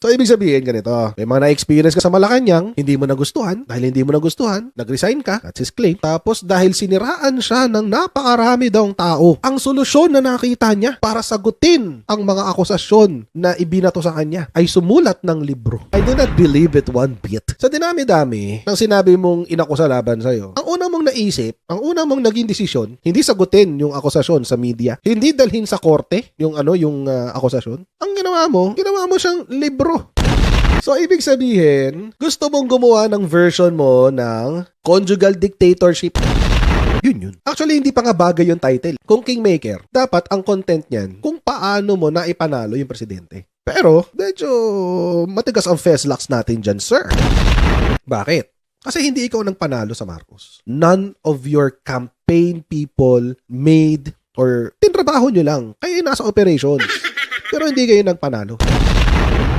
So, ibig sabihin ganito, may mga na-experience ka sa Malacanang, hindi mo nagustuhan, dahil hindi mo nagustuhan, nag-resign ka, that's his claim, tapos dahil siniraan siya ng napakarami daw tao, ang solusyon na nakita niya para sagutin ang mga akusasyon na ibinato sa kanya ay sumulat ng libro. I do not believe it one bit. Sa dinami-dami ng sinabi mong inakusa laban sa'yo, ang una mong naisip, ang una mong naging desisyon, hindi sagutin yung akusasyon sa media, hindi dalhin sa korte yung akusasyon. Ang ginawa mo siyang libro. So, ibig sabihin, gusto mong gumawa ng version mo ng conjugal dictatorship. Yun. Actually, hindi pa nga bagay yung title. Kung Kingmaker, dapat ang content niyan kung paano mo na ipanalo yung presidente. Pero, medyo matigas ang feslax natin dyan, sir. Bakit? Kasi hindi ikaw nang panalo sa Marcos. None of your campaign people made or tinrabaho nyo lang. Kayo nasa operations. Pero hindi kayo nagpanalo.